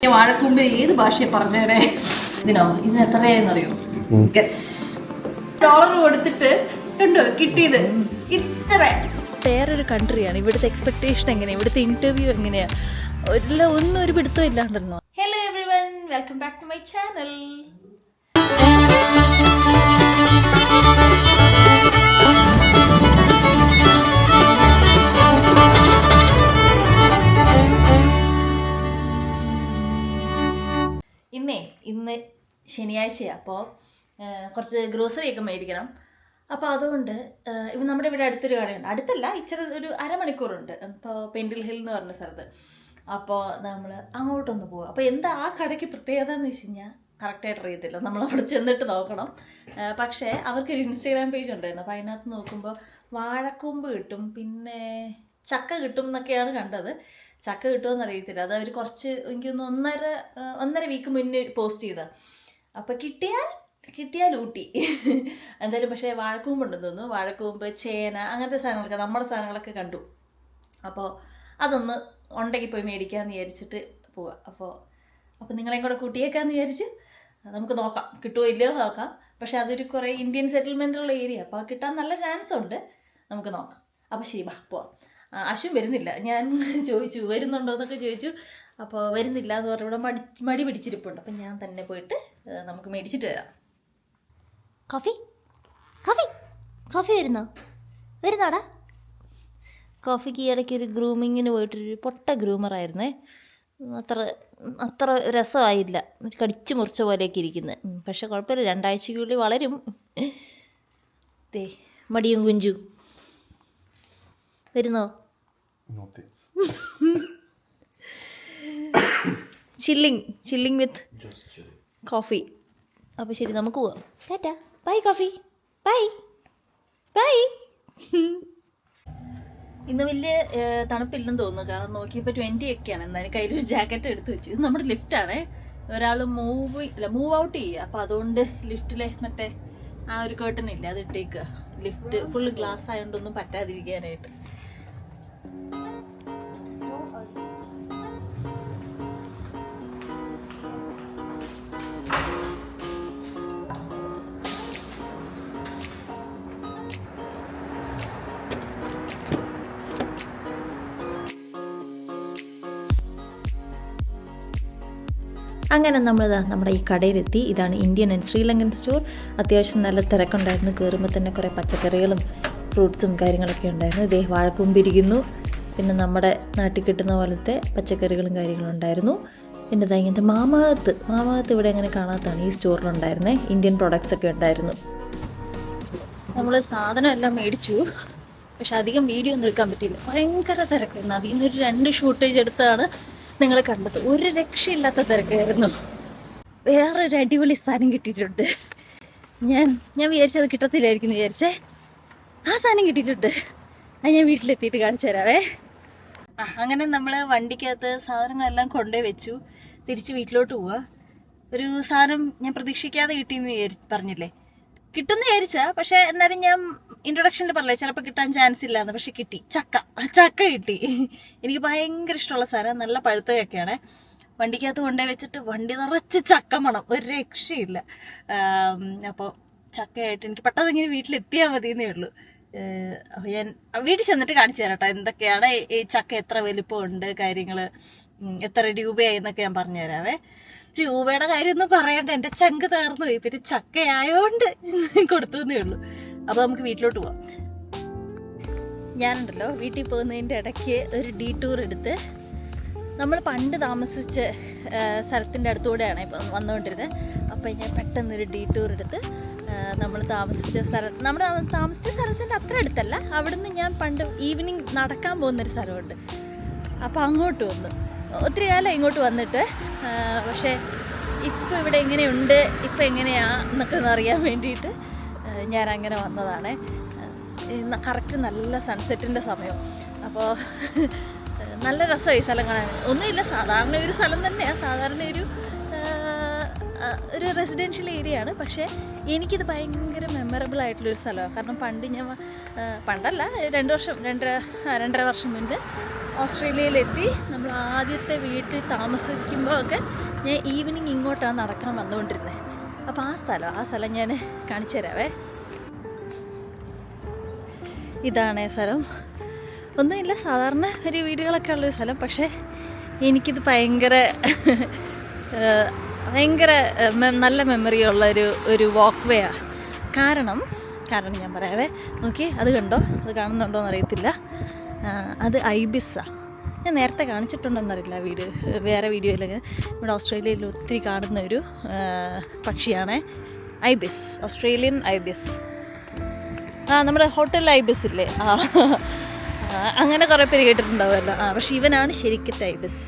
വാഴക്കൂമ്പിൽ ഏത് ഭാഷയെ പറഞ്ഞേരെ ഇതിനോ ഇന്ന് എത്രയായെന്നറിയോ? $1 കൊടുത്തിട്ട് കണ്ടോ കിട്ടിയത് ഇത്ര. വേറൊരു കൺട്രിയാണ്. ഇവിടുത്തെ എക്സ്പെക്ടേഷൻ എങ്ങനെയാ, ഇവിടുത്തെ ഇന്റർവ്യൂ എങ്ങനെയാ, ഒന്നും ഒരു പിടുത്തം ഇല്ലാണ്ടല്ലോ. Hello everyone, welcome back to my channel. ഇന്ന് ശനിയാഴ്ചയാണ്. അപ്പോൾ കുറച്ച് ഗ്രോസറി ഒക്കെ മേടിക്കണം. അപ്പോൾ അതുകൊണ്ട് ഇപ്പം നമ്മുടെ ഇവിടെ അടുത്തൊരു കടയുണ്ട്, അടുത്തല്ല ഇച്ചിരി ഒരു അരമണിക്കൂറുണ്ട്, ഇപ്പോൾ പെൻഡിൽ ഹിൽ എന്ന് പറഞ്ഞ സ്ഥലത്ത്. അപ്പോൾ നമ്മൾ അങ്ങോട്ടൊന്ന് പോവുക. അപ്പോൾ എന്താ ആ കടയ്ക്ക് പ്രത്യേകത എന്ന് വെച്ച് കഴിഞ്ഞാൽ കറക്റ്റായിട്ട് അറിയത്തില്ല, നമ്മളവിടെ ചെന്നിട്ട് നോക്കണം. പക്ഷേ അവർക്കൊരു ഇൻസ്റ്റാഗ്രാം പേജ് ഉണ്ടായിരുന്നു. അപ്പോൾ അതിനകത്ത് നോക്കുമ്പോൾ വാഴക്കൂമ്പ് കിട്ടും, പിന്നെ ചക്ക കിട്ടും എന്നൊക്കെയാണ് കണ്ടത്. ചക്ക കിട്ടുമെന്ന് അറിയത്തില്ല, അത് അവർ കുറച്ച് എനിക്കൊന്ന് ഒന്നര വീക്ക് മുന്നേ പോസ്റ്റ് ചെയ്തതാണ്. അപ്പോൾ കിട്ടിയാൽ ഊട്ടി എന്തായാലും. പക്ഷേ വാഴക്കൂമ്പുണ്ടെന്ന് തോന്നുന്നു, വാഴക്കൂമ്പ്, ചേന, അങ്ങനത്തെ സാധനങ്ങളൊക്കെ നമ്മുടെ സാധനങ്ങളൊക്കെ കണ്ടു. അപ്പോൾ അതൊന്ന് ഉണ്ടെങ്കിൽ പോയി മേടിക്കാമെന്ന് വിചാരിച്ചിട്ട് പോവാം. അപ്പോൾ നിങ്ങളെയും കൂടെ കൂട്ടിയേക്കാമെന്ന് വിചാരിച്ച് നമുക്ക് നോക്കാം, കിട്ടുമോ ഇല്ലയോ നോക്കാം. പക്ഷേ അതൊരു കുറേ ഇന്ത്യൻ സെറ്റിൽമെൻറ്റുള്ള ഏരിയ, അപ്പോൾ കിട്ടാൻ നല്ല ചാൻസ് ഉണ്ട്, നമുക്ക് നോക്കാം. അപ്പോൾ ശരി, പോവാം. അശ്വിൻ വരുന്നില്ല, ഞാൻ ചോദിച്ചു വരുന്നുണ്ടോ എന്നൊക്കെ ചോദിച്ചു. അപ്പോൾ വരുന്നില്ല എന്ന് പറഞ്ഞാൽ ഇവിടെ മടി പിടിച്ചിരിപ്പുണ്ട്. അപ്പം ഞാൻ തന്നെ പോയിട്ട് നമുക്ക് മേടിച്ചിട്ട് വരാം. കോഫി വരുന്നാടാ. കോഫിക്ക് ഈ ഇടയ്ക്ക് ഒരു ഗ്രൂമിങ്ങിന് പോയിട്ടൊരു പൊട്ട ഗ്രൂമറായിരുന്നേ, അത്ര രസമായില്ല, കടിച്ചു മുറിച്ച പോലെയൊക്കെ ഇരിക്കുന്നത്. പക്ഷെ കുഴപ്പമില്ല, 2 ആഴ്ചയ്ക്കുള്ളിൽ വളരും. മടിയും കുഞ്ചു വരുന്നോ? Chilling with coffee. അപ്പോൾ ശരി, നമുക്ക് പോവാം. Tata, bye coffee, bye. ഇന്ന് വലിയ തണുപ്പില്ലെന്ന് തോന്നുന്നു, കാരണം നോക്കിയപ്പോൾ 20 ഒക്കെയാണ്. എന്നാലും കയ്യിലൊരു ജാക്കറ്റ് എടുത്ത് വെച്ചു. ഇത് നമ്മുടെ ലിഫ്റ്റാണേ, ഒരാൾ മൂവ് ഔട്ട് ചെയ്യുക. അപ്പോൾ അതുകൊണ്ട് ലിഫ്റ്റിലെ മറ്റേ ആ ഒരു കേർട്ടൻ ഇല്ല, അത് ഇട്ടേക്കുക. ലിഫ്റ്റ് ഫുൾ ഗ്ലാസ് ആയതുകൊണ്ടൊന്നും പറ്റാതിരിക്കാനായിട്ട്. അങ്ങനെ നമ്മുടെ ഈ കടയിലെത്തി. ഇതാണ് ഇന്ത്യൻ ആൻഡ് ശ്രീലങ്കൻ സ്റ്റോർ. അത്യാവശ്യം നല്ല തിരക്കുണ്ടായിരുന്നു. കയറുമ്പോൾ തന്നെ കുറേ പച്ചക്കറികളും ഫ്രൂട്ട്സും കാര്യങ്ങളൊക്കെ ഉണ്ടായിരുന്നു. ഇതേ വാഴക്കൂമ്പിരിക്കുന്നു, പിന്നെ നമ്മുടെ നാട്ടിൽ കിട്ടുന്ന പോലത്തെ പച്ചക്കറികളും കാര്യങ്ങളും ഉണ്ടായിരുന്നു. പിന്നെ ഇതാ ഇങ്ങനത്തെ മാമകത്ത് ഇവിടെ അങ്ങനെ കാണാത്തതാണ്, ഈ സ്റ്റോറിലുണ്ടായിരുന്നേ. ഇന്ത്യൻ പ്രൊഡക്ട്സ് ഒക്കെ ഉണ്ടായിരുന്നു. നമ്മൾ സാധനം എല്ലാം മേടിച്ചു, പക്ഷെ അധികം വീഡിയോ ഒന്നും എടുക്കാൻ പറ്റിയില്ല, ഭയങ്കര തിരക്കായിരുന്നു. അതിൽ നിന്നൊരു 2 ഷൂട്ടേജ് എടുത്താണ് നിങ്ങൾ കണ്ടത്. ഒരു രക്ഷയില്ലാത്ത തിരക്കായിരുന്നു. വേറൊരു അടിപൊളി സാധനം കിട്ടിയിട്ടുണ്ട്. ഞാൻ വിചാരിച്ചത് കിട്ടത്തില്ലായിരിക്കും വിചാരിച്ചേ, ആ സാധനം കിട്ടിയിട്ടുണ്ട്. അത് ഞാൻ വീട്ടിലെത്തിയിട്ട് കാണിച്ചു തരാവേ. അങ്ങനെ നമ്മൾ വണ്ടിക്കകത്ത് സാധനങ്ങളെല്ലാം കൊണ്ടുപോയി വെച്ചു, തിരിച്ച് വീട്ടിലോട്ട് പോവുക. ഒരു സാധനം ഞാൻ പ്രതീക്ഷിക്കാതെ കിട്ടിയെന്ന് പറഞ്ഞില്ലേ, കിട്ടുമെന്ന് വിചാരിച്ചാ. പക്ഷെ എന്നാലും ഞാൻ ഇൻട്രൊഡക്ഷനിൽ പറഞ്ഞില്ലേ ചിലപ്പോൾ കിട്ടാൻ ചാൻസ് ഇല്ലാന്ന്. പക്ഷെ കിട്ടി, ചക്ക കിട്ടി. എനിക്ക് ഭയങ്കര ഇഷ്ടമുള്ള സാധനം, നല്ല പഴുത്തതൊക്കെയാണ്. വണ്ടിക്കകത്ത് കൊണ്ടുപോയി വെച്ചിട്ട് വണ്ടി നിറച്ച് ചക്ക മണം, ഒരു രക്ഷയില്ല. അപ്പോൾ ചക്കയായിട്ട് എനിക്ക് പെട്ടെന്ന് ഇങ്ങനെ വീട്ടിലെത്തിയാൽ മതിയെന്നേ ഉള്ളൂ. അപ്പോൾ ഞാൻ വീട്ടിൽ ചെന്നിട്ട് കാണിച്ചു തരാം കേട്ടോ, എന്തൊക്കെയാണ് ഈ ചക്ക, എത്ര വലിപ്പമുണ്ട്, കാര്യങ്ങൾ, എത്ര രൂപയായി എന്നൊക്കെ ഞാൻ പറഞ്ഞു തരാവേ. രൂപയുടെ കാര്യമൊന്നും പറയണ്ട, എൻ്റെ ചങ്ക് തകർന്നു പോയി. പിന്നെ ചക്കയായോണ്ട് കൊടുത്തു എന്നേ ഉള്ളൂ. അപ്പോൾ നമുക്ക് വീട്ടിലോട്ട് പോവാം. ഞാനുണ്ടല്ലോ വീട്ടിൽ പോകുന്നതിൻ്റെ ഇടയ്ക്ക് ഒരു ഡീടൂർ എടുത്ത്, നമ്മൾ പണ്ട് താമസിച്ച സ്ഥലത്തിൻ്റെ അടുത്തൂടെയാണ് ഇപ്പം വന്നുകൊണ്ടിരുന്നത്. അപ്പോൾ ഞാൻ പെട്ടെന്നൊരു ഡീടൂർ എടുത്ത് നമ്മൾ താമസിച്ച സ്ഥലത്തിൻ്റെ അത്ര അടുത്തല്ല, അവിടുന്ന് ഞാൻ പണ്ട് ഈവനിങ് നടക്കാൻ പോകുന്നൊരു സ്ഥലമുണ്ട്. അപ്പോൾ അങ്ങോട്ട് വന്നു. ഒത്തിരി കാലം ഇങ്ങോട്ട് വന്നിട്ട്, പക്ഷേ ഇപ്പോൾ ഇവിടെ എങ്ങനെയുണ്ട്, ഇപ്പം എങ്ങനെയാണെന്നൊക്കെ ഒന്ന് അറിയാൻ വേണ്ടിയിട്ട് ഞാൻ അങ്ങനെ വന്നതാണ്. കറക്റ്റ് നല്ല സൺസെറ്റിൻ്റെ സമയം. അപ്പോൾ നല്ല രസമായി സ്ഥലം കാണാൻ. ഒന്നുമില്ല, സാധാരണ ഒരു സ്ഥലം തന്നെയാണ്, സാധാരണ ഒരു ഒരു റെസിഡൻഷ്യൽ ഏരിയ ആണ്. പക്ഷേ എനിക്കിത് ഭയങ്കര മെമ്മറബിൾ ആയിട്ടുള്ളൊരു സ്ഥലമാണ്. കാരണം പണ്ടല്ല 2-2.5 വർഷം മുൻപ് ഓസ്ട്രേലിയയിലെത്തി. നമ്മൾ ആദ്യത്തെ വീട്ടിൽ താമസിക്കുമ്പോൾ ഒക്കെ ഞാൻ ഈവനിങ് ഇങ്ങോട്ടാണ് നടക്കാൻ വന്നുകൊണ്ടിരുന്നത്. അപ്പോൾ ആ സ്ഥലം ഞാൻ കാണിച്ചു തരാവേ. ഇതാണ് സ്ഥലം. ഒന്നുമില്ല, സാധാരണ ഒരു വീടുകളൊക്കെ ഉള്ളൊരു സ്ഥലം. പക്ഷേ എനിക്കിത് ഭയങ്കര നല്ല മെമ്മറിയുള്ള ഒരു വാക്ക് വേ ആണ്. കാരണം ഞാൻ പറയാവേ. നോക്കി, അത് കണ്ടോ? അത് കാണുന്നുണ്ടോ എന്നറിയത്തില്ല. അത് ഐബിസാണ്. ഞാൻ നേരത്തെ കാണിച്ചിട്ടുണ്ടോയെന്നറിയില്ല വേറെ വീഡിയോയിലൊക്കെ. ഇവിടെ ഓസ്ട്രേലിയയിൽ ഒത്തിരി കാണുന്ന ഒരു പക്ഷിയാണ് ഐബിസ്, ഓസ്ട്രേലിയൻ ഐബിസ്. നമ്മുടെ ഹോട്ടൽ ഐബിസ് ഇല്ലേ, അങ്ങനെ കുറേ പേര് കേട്ടിട്ടുണ്ടാവുമല്ലോ. പക്ഷെ ഇവനാണ് ശരിക്കത്തെ ഐബിസ്.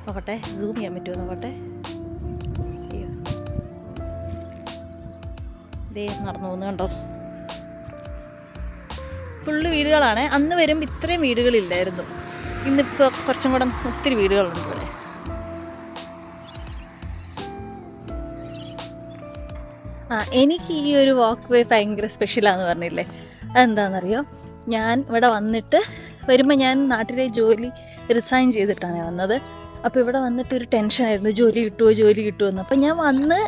നോക്കട്ടെ, സൂം ചെയ്യാൻ പറ്റുമോ നോക്കട്ടെ. ദേ നടന്നു പോകുന്നു കണ്ടോ. ഫുള്ള് വീടുകളാണ്. അന്ന് വരുമ്പോൾ ഇത്രയും വീടുകളില്ലായിരുന്നു. ഇന്നിപ്പോൾ കുറച്ചും കൂടെ ഒത്തിരി വീടുകളുണ്ട് ഇവിടെ. എനിക്ക് ഈ ഒരു വാക്ക് വേ ഭയങ്കര സ്പെഷ്യലാണെന്ന് പറഞ്ഞില്ലേ, അതെന്താണെന്നറിയോ? ഞാൻ ഇവിടെ വരുമ്പോൾ ഞാൻ നാട്ടിലെ ജോലി റിസൈൻ ചെയ്തിട്ടാണ് വന്നത്. അപ്പോൾ ഇവിടെ വന്നിട്ട് ഒരു ടെൻഷനായിരുന്നു, ജോലി കിട്ടുമോ എന്ന്. അപ്പോൾ ഞാൻ വന്ന്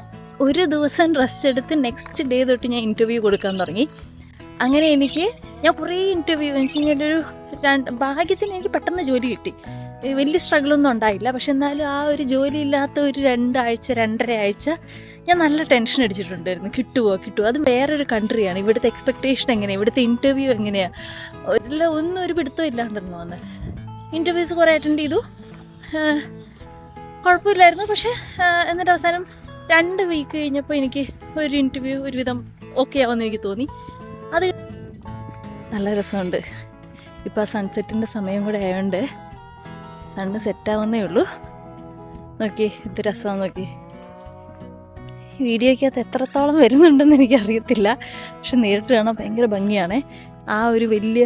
ഒരു ദിവസം റെസ്റ്റ് എടുത്ത് നെക്സ്റ്റ് ഡേ തൊട്ട് ഞാൻ ഇൻ്റർവ്യൂ കൊടുക്കാൻ തുടങ്ങി. അങ്ങനെ ഞാൻ കുറേ ഇൻ്റർവ്യൂ ഒരു ഭാഗ്യത്തിന് എനിക്ക് പെട്ടെന്ന് ജോലി കിട്ടി. വലിയ സ്ട്രഗിളൊന്നും ഉണ്ടായില്ല. പക്ഷെ എന്നാലും ആ ഒരു ജോലി ഇല്ലാത്ത ഒരു 2-2.5 ആഴ്ച ഞാൻ നല്ല ടെൻഷൻ അടിച്ചിട്ടുണ്ടായിരുന്നു. കിട്ടുമോ? അത് വേറൊരു കൺട്രിയാണ്. ഇവിടുത്തെ എക്സ്പെക്റ്റേഷൻ എങ്ങനെയാണ്, ഇവിടുത്തെ ഇൻ്റർവ്യൂ എങ്ങനെയാണ്, ഒന്നും ഒരു പിടുത്തം ഇല്ലാണ്ടിരുന്നു വന്ന്. ഇൻ്റർവ്യൂസ് കുറേ അറ്റൻഡ് ചെയ്തു, കുഴപ്പമില്ലായിരുന്നു. പക്ഷേ എന്നിട്ട് അവസാനം 2 വീക്ക് കഴിഞ്ഞപ്പോൾ എനിക്ക് ഒരു ഇൻ്റർവ്യൂ ഒരുവിധം ഓക്കെ ആവുമെന്ന് എനിക്ക് തോന്നി. അത് നല്ല രസമുണ്ട്. ഇപ്പോൾ സൺസെറ്റിൻ്റെ സമയം കൂടെ ആയതുകൊണ്ട് സണ്ണ് സെറ്റാവുന്നേ ഉള്ളൂ. നോക്കി, ഇത് രസമാണ്. നോക്കി, വീഡിയോയ്ക്കകത്ത് എത്രത്തോളം വരുന്നുണ്ടെന്ന് എനിക്കറിയത്തില്ല. പക്ഷെ നേരിട്ട് കാണാൻ ഭയങ്കര ഭംഗിയാണ്. ആ ഒരു വലിയ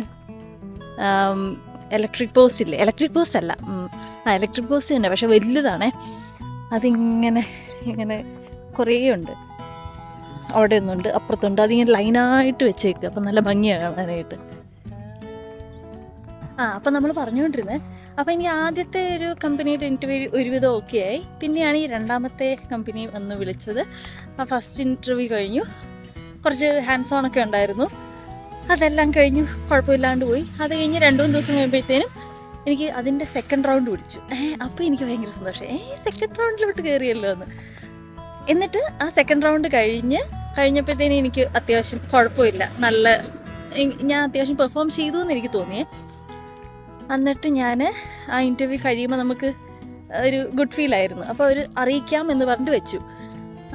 ഇലക്ട്രിക് പോസ്റ്റ് ഇല്ലേ, ഇലക്ട്രിക് പോസ്റ്റ് അല്ല, ഇലക്ട്രിക് പോസ്റ്റ് തന്നെ, പക്ഷെ വലുതാണേ. അതിങ്ങനെ കുറേ ഉണ്ട്. അവിടെ ഒന്നുണ്ട്, അപ്പുറത്തുണ്ട്. അതിങ്ങനെ ലൈനായിട്ട് വെച്ചേക്കുക. അപ്പം നല്ല ഭംഗിയാണ് കാണാനായിട്ട്. അപ്പം നമ്മൾ പറഞ്ഞുകൊണ്ടിരുന്നത്. അപ്പം എനിക്ക് ആദ്യത്തെ ഒരു കമ്പനിയുടെ ഇൻ്റർവ്യൂ ഒരുവിധം ഓക്കെ ആയി. പിന്നെയാണ് ഈ 2ാമത്തെ കമ്പനി വന്ന് വിളിച്ചത്. ഫസ്റ്റ് ഇൻ്റർവ്യൂ കഴിഞ്ഞു, കുറച്ച് ഹാൻഡ്സ് ഓൺ ഒക്കെ ഉണ്ടായിരുന്നു. അതെല്ലാം കഴിഞ്ഞു, കുഴപ്പമില്ലാണ്ട് പോയി. അത് കഴിഞ്ഞ് 2-3 ദിവസം കഴിയുമ്പോഴത്തേനും എനിക്ക് അതിൻ്റെ സെക്കൻഡ് റൗണ്ട് വിളിച്ചു. അപ്പോൾ എനിക്ക് ഭയങ്കര സന്തോഷം. സെക്കൻഡ് റൗണ്ടിലോട്ട് കയറിയല്ലോ എന്ന്. എന്നിട്ട് ആ സെക്കൻഡ് റൗണ്ട് കഴിഞ്ഞപ്പോഴത്തേനും എനിക്ക് അത്യാവശ്യം കുഴപ്പമില്ല, ഞാൻ അത്യാവശ്യം പെർഫോം ചെയ്തു എന്ന് എനിക്ക് തോന്നിയേ. എന്നിട്ട് ഞാൻ ആ ഇൻ്റർവ്യൂ കഴിയുമ്പോൾ നമുക്ക് ഒരു ഗുഡ് ഫീലായിരുന്നു. അപ്പോൾ അവർ അറിയിക്കാം എന്ന് പറഞ്ഞിട്ട് വെച്ചു.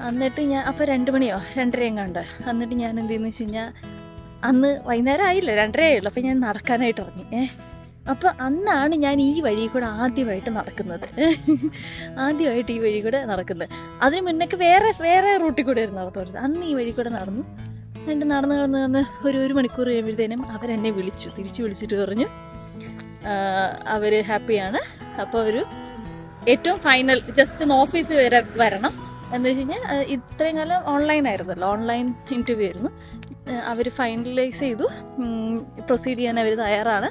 എന്നിട്ട് അപ്പോൾ 2 മണിയോ 2:30 എങ്ങാണ്ട്. എന്നിട്ട് ഞാൻ എന്ത് ചെയ്യുന്നു വെച്ച് കഴിഞ്ഞാൽ, അന്ന് വൈകുന്നേരം ആയില്ല, 2:30 ആയുള്ളൂ. അപ്പോൾ ഞാൻ നടക്കാനായിട്ട് ഇറങ്ങി. അപ്പോൾ അന്നാണ് ഞാൻ ഈ വഴി കൂടെ ആദ്യമായിട്ട് നടക്കുന്നത്. അതിന് മുന്നൊക്കെ വേറെ റൂട്ടിൽ കൂടെ ആയിരുന്നു നടത്തുന്നത്. അന്ന് ഈ വഴി കൂടെ നടന്നു. എന്നിട്ട് നടന്ന് ഒരു മണിക്കൂർ കഴിയുമ്പോഴത്തേനും അവരെന്നെ തിരിച്ച് വിളിച്ചിട്ട് പറഞ്ഞു അവർ ഹാപ്പിയാണ്. അപ്പോൾ ഏറ്റവും ഫൈനൽ ജസ്റ്റ് ഒന്ന് ഓഫീസിൽ വരെ വരണം എന്ന് വെച്ച് കഴിഞ്ഞാൽ, ഇത്രയും കാലം ഓൺലൈൻ ആയിരുന്നല്ലോ, ഓൺലൈൻ ഇൻ്റർവ്യൂ ആയിരുന്നു. അവർ ഫൈനലൈസ് ചെയ്തു, പ്രൊസീഡ് ചെയ്യാൻ അവർ തയ്യാറാണ്.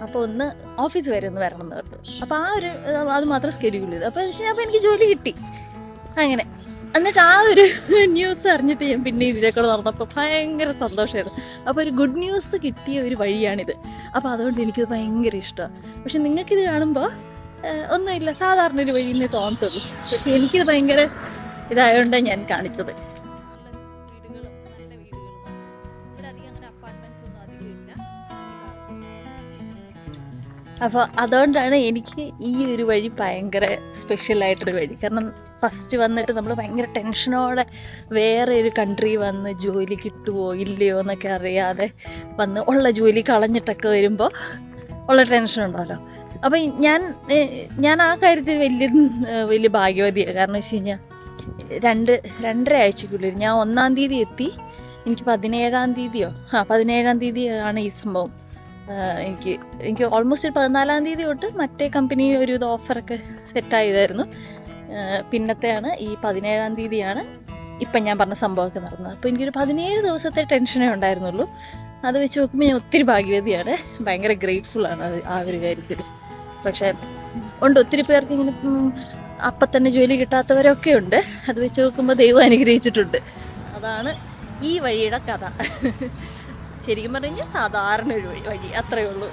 അപ്പോൾ ഒന്ന് ഓഫീസ് വരെ ഒന്ന് വരണം എന്ന് പറഞ്ഞു. അപ്പോൾ അത് മാത്രം സ്കെഡ്യൂൾ ചെയ്തു. അപ്പോൾ എനിക്ക് ജോലി കിട്ടി. അങ്ങനെ എന്നിട്ട് ആ ഒരു ന്യൂസ് അറിഞ്ഞിട്ട് ഞാൻ പിന്നെ ഇതിലേക്കൂടെ നടന്നപ്പോൾ ഭയങ്കര സന്തോഷമായിരുന്നു. അപ്പോൾ ഒരു ഗുഡ് ന്യൂസ് കിട്ടിയ ഒരു വഴിയാണിത്. അപ്പോൾ അതുകൊണ്ട് എനിക്കിത് ഭയങ്കര ഇഷ്ടമാണ്. പക്ഷെ നിങ്ങൾക്കിത് കാണുമ്പോൾ ഒന്നുമില്ല, സാധാരണ ഒരു വഴിയെന്നേ തോന്നത്തുള്ളൂ. പക്ഷെ എനിക്കിത് ഭയങ്കര ഇതായതുകൊണ്ടാണ് ഞാൻ കാണിച്ചത്. അപ്പോൾ അതുകൊണ്ടാണ് എനിക്ക് ഈ ഒരു വഴി ഭയങ്കര സ്പെഷ്യലായിട്ടൊരു വഴി. കാരണം ഫസ്റ്റ് വന്നിട്ട് നമ്മൾ ഭയങ്കര ടെൻഷനോടെ വേറെ ഒരു കൺട്രി വന്ന് ജോലി കിട്ടുമോ ഇല്ലയോ എന്നൊക്കെ അറിയാതെ വന്ന് ഉള്ള ജോലി കളഞ്ഞിട്ടൊക്കെ വരുമ്പോൾ ഉള്ള ടെൻഷൻ ഉണ്ടല്ലോ. അപ്പോൾ ഞാൻ ആ കാര്യത്തിൽ വലിയ ഭാഗ്യവതിയാണ്. കാരണം വെച്ച് കഴിഞ്ഞാൽ 2.5 ആഴ്ചക്കുള്ളിൽ ഞാൻ 1-ാം തീയതി എത്തി. എനിക്ക് 17-ാം തീയതിയോ 17-ാം തീയതിയാണ് ഈ സംഭവം. എനിക്ക് ഓൾമോസ്റ്റ് 14-ാം തീയതി തൊട്ട് മറ്റേ കമ്പനി ഒരു ഓഫറൊക്കെ സെറ്റായതായിരുന്നു. പിന്നത്തെയാണ് ഈ 17-ാം തീയതിയാണ് ഇപ്പം ഞാൻ പറഞ്ഞ സംഭവമൊക്കെ നടന്നത്. അപ്പോൾ എനിക്കൊരു 17 ദിവസത്തെ ടെൻഷനേ ഉണ്ടായിരുന്നുള്ളൂ. അത് വെച്ച് നോക്കുമ്പോൾ ഞാൻ ഒത്തിരി ഭാഗ്യവതിയാണ്, ഭയങ്കര ഗ്രേറ്റ്ഫുള്ളാണ് അത് ആ ഒരു കാര്യത്തിൽ. പക്ഷേ ഉണ്ട് ഒത്തിരി പേർക്ക് ഇങ്ങനെ അപ്പം തന്നെ ജോലി കിട്ടാത്തവരൊക്കെ ഉണ്ട്. അത് വെച്ച് നോക്കുമ്പോൾ ദൈവം അനുഗ്രഹിച്ചിട്ടുണ്ട്. അതാണ് ഈ വഴിയുടെ കഥ. ശരിക്കും പറഞ്ഞു കഴിഞ്ഞാൽ സാധാരണ ഒരു വഴി അത്രയേ ഉള്ളൂ.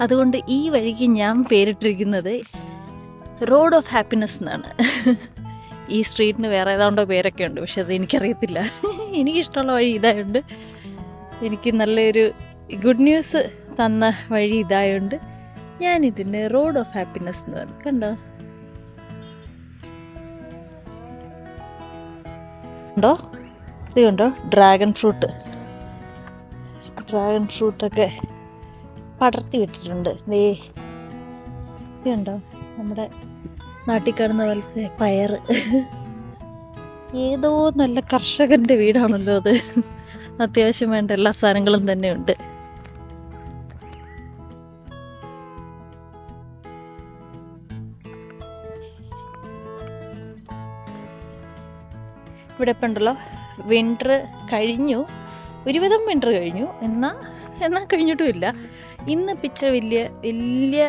അതുകൊണ്ട് ഈ വഴിക്ക് ഞാൻ പേരിട്ടിരിക്കുന്നത് റോഡ് ഓഫ് ഹാപ്പിനെസ് എന്നാണ്. ഈ സ്ട്രീറ്റിന് വേറെ ഏതാണ്ടോ പേരൊക്കെ ഉണ്ട്, പക്ഷെ അത് എനിക്കറിയത്തില്ല. എനിക്കിഷ്ടമുള്ള വഴി ഇതായതുകൊണ്ട്, എനിക്ക് നല്ലൊരു ഗുഡ് ന്യൂസ് തന്ന വഴി ഇതായതുകൊണ്ട് ഞാനിതിന് റോഡ് ഓഫ് ഹാപ്പിനെസ് എന്ന് പറഞ്ഞു. കണ്ടോ ഉണ്ടോ, ഇത് കണ്ടോ, ഡ്രാഗൺ ഫ്രൂട്ടൊക്കെ പടർത്തി വിട്ടിട്ടുണ്ട്. ഇത് കണ്ടോ, നമ്മുടെ നാട്ടിൽ കാണുന്ന പോലത്തെ പയറ്. ഏതോ നല്ല കർഷകൻ്റെ വീടാണല്ലോ അത്. അത്യാവശ്യം വേണ്ട എല്ലാ സാധനങ്ങളും തന്നെ ഉണ്ട്. ഇവിടെ ഇപ്പം ഉണ്ടല്ലോ, വിൻ്റർ കഴിഞ്ഞു, ഒരുവിധം വിൻ്റർ കഴിഞ്ഞു, എന്നാൽ കഴിഞ്ഞിട്ടുമില്ല. ഇന്ന് പിച്ച വലിയ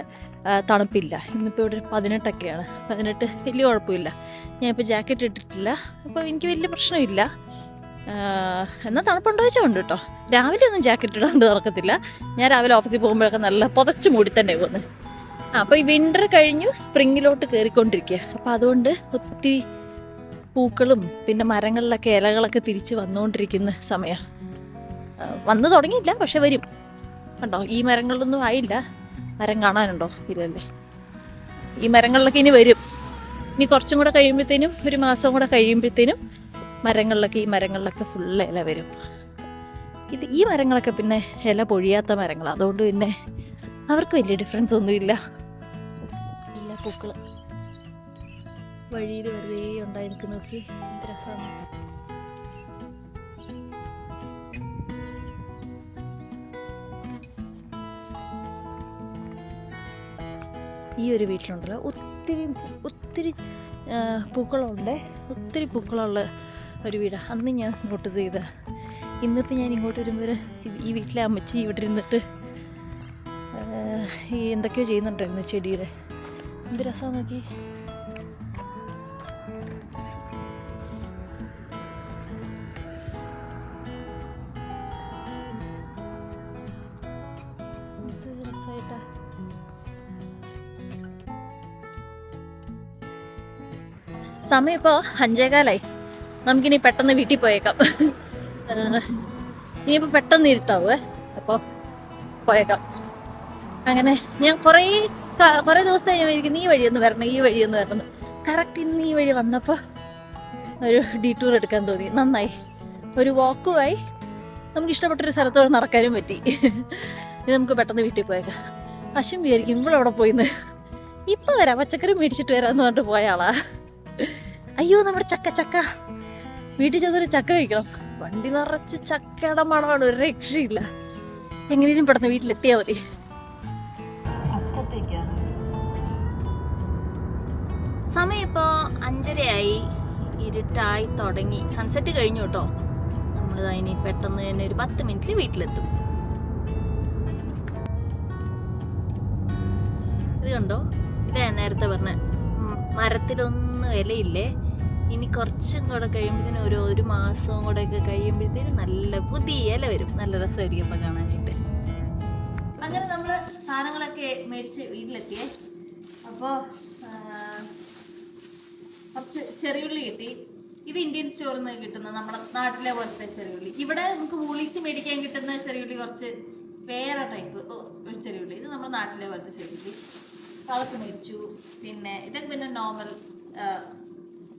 തണുപ്പില്ല. ഇന്നിപ്പോൾ ഇവിടെ 18ഒക്കെയാണ്. 18 വലിയ കുഴപ്പമില്ല. ഞാനിപ്പോൾ ജാക്കറ്റ് ഇട്ടിട്ടില്ല, അപ്പോൾ എനിക്ക് വലിയ പ്രശ്നമില്ല. എന്നാൽ തണുപ്പുണ്ടോ വെച്ചാൽ ഉണ്ട് കേട്ടോ. രാവിലെ ഒന്നും ജാക്കറ്റ് ഇടാണ്ട് നടക്കത്തില്ല. ഞാൻ രാവിലെ ഓഫീസിൽ പോകുമ്പോഴൊക്കെ നല്ല പുതച്ച് മൂടി തന്നെ പോകുന്നത്. അപ്പോൾ ഈ വിൻ്റർ കഴിഞ്ഞു സ്പ്രിങ്ങിലോട്ട് കയറിക്കൊണ്ടിരിക്കുക. അപ്പോൾ അതുകൊണ്ട് ഒത്തിരി പൂക്കളും പിന്നെ മരങ്ങളിലൊക്കെ ഇലകളൊക്കെ തിരിച്ച് വന്നുകൊണ്ടിരിക്കുന്ന സമയമാണ്. വന്നു തുടങ്ങിയില്ല, പക്ഷെ വരും. കണ്ടോ, ഈ മരങ്ങളിലൊന്നും ആയില്ല. മരം കാണാനുണ്ടോ? ഇല്ലല്ലേ. ഈ മരങ്ങളിലൊക്കെ ഇനി വരും. ഇനി കുറച്ചും കൂടെ കഴിയുമ്പോഴത്തേനും, ഒരു മാസം കൂടെ കഴിയുമ്പോഴത്തേനും ഈ മരങ്ങളിലൊക്കെ ഫുള്ള് ഇല വരും. ഈ മരങ്ങളൊക്കെ പിന്നെ ഇല പൊഴിയാത്ത മരങ്ങളാണ്. അതുകൊണ്ട് പിന്നെ അവർക്ക് വലിയ ഡിഫറൻസ് ഒന്നുമില്ല. എല്ലാ പൂക്കളും വഴിയിൽ വെറുതെ ഉണ്ടായിരിക്കും. നോക്കി എന്ത് രസമാണ്. ഈ ഒരു വീട്ടിലുണ്ടല്ലോ ഒത്തിരി പൂക്കളുള്ള ഒരു വീടാണ്. അന്ന് ഞാൻ നോട്ടീസ് ചെയ്ത. ഇന്നിപ്പോൾ ഞാൻ ഇങ്ങോട്ട് വരുമ്പോൾ ഈ വീട്ടിലെ അമ്മച്ചി ഇവിടെ ഇരുന്നിട്ട് ഈ എന്തൊക്കെയോ ചെയ്യുന്നുണ്ടായിരുന്നു ചെടിയുടെ. എന്ത് രസമാണ് നോക്കി. സമയം ഇപ്പോൾ 5:15. നമുക്കിനി പെട്ടെന്ന് വീട്ടിൽ പോയേക്കാം. ഇനിയിപ്പോൾ പെട്ടെന്ന് ഇരുട്ടാവേ, അപ്പോൾ പോയേക്കാം. അങ്ങനെ ഞാൻ കുറേ ദിവസമായി ഞാൻ വിചാരിക്കുന്നു ഈ വഴിയൊന്ന് വരണം. കറക്റ്റ് ഇന്ന് ഈ വഴി വന്നപ്പോൾ ഒരു ഡീറ്റൂർ എടുക്കാൻ തോന്നി. നന്നായി, ഒരു വാക്കുമായി നമുക്ക് ഇഷ്ടപ്പെട്ടൊരു സ്ഥലത്തോടെ നടക്കാനും പറ്റി. ഇനി നമുക്ക് പെട്ടെന്ന് വീട്ടിൽ പോയേക്കാം. പശും വിചാരിക്കും ഇവളവിടെ പോയിന്ന്, ഇപ്പം വരാം പച്ചക്കറി മേടിച്ചിട്ട് വരാമെന്ന് പറഞ്ഞിട്ട് പോയ ആളാ. അയ്യോ, നമ്മുടെ ചക്ക വീട്ടിൽ ചെന്നൊരു ചക്ക കഴിക്കണം. വണ്ടി നിറച്ച് ചക്കയുടെ മണമാണ്, ഒരു രക്ഷയില്ല. എങ്ങനെയും പെട്ടെന്ന് വീട്ടിലെത്തിയാൽ മതി. സമയം ഇപ്പോൾ 5:30 ഇരുട്ടായി തുടങ്ങി. സൺസെറ്റ് കഴിഞ്ഞു കേട്ടോ. നമ്മൾ ഇനി പെട്ടെന്ന് തന്നെ ഒരു 10 മിനിറ്റിൽ വീട്ടിലെത്തും. ഇത് കണ്ടോ, ഇതാ നേരത്തെ പറഞ്ഞ മരത്തിലൊന്നും ഇലയില്ലേ. ഇനി കുറച്ചും കൂടെ കഴിയുമ്പോഴത്തേനും ഒരു മാസവും കൂടെ ഒക്കെ കഴിയുമ്പോഴത്തേനും നല്ല പുതിയ ഇല വരും. നല്ല രസമായിരിക്കും അപ്പം കാണാനായിട്ട്. അങ്ങനെ നമ്മൾ സാധനങ്ങളൊക്കെ മേടിച്ച് വീട്ടിലെത്തിയേ. അപ്പോൾ കുറച്ച് ചെറിയുള്ളി കിട്ടി. ഇത് ഇന്ത്യൻ സ്റ്റോറിൽ നിന്ന് കിട്ടുന്ന നമ്മുടെ നാട്ടിലെ പോലത്തെ ചെറിയുള്ളി. ഇവിടെ നമുക്ക് വൂളീസ് മേടിക്കാൻ കിട്ടുന്ന ചെറിയുള്ളി കുറച്ച് വേറെ ടൈപ്പ് ചെറിയുള്ളി. ഇത് നമ്മുടെ നാട്ടിലെ പോലത്തെ ചെറിയുള്ളി. അതൊക്കെ മേടിച്ചു. പിന്നെ ഇതൊക്കെ പിന്നെ നോർമൽ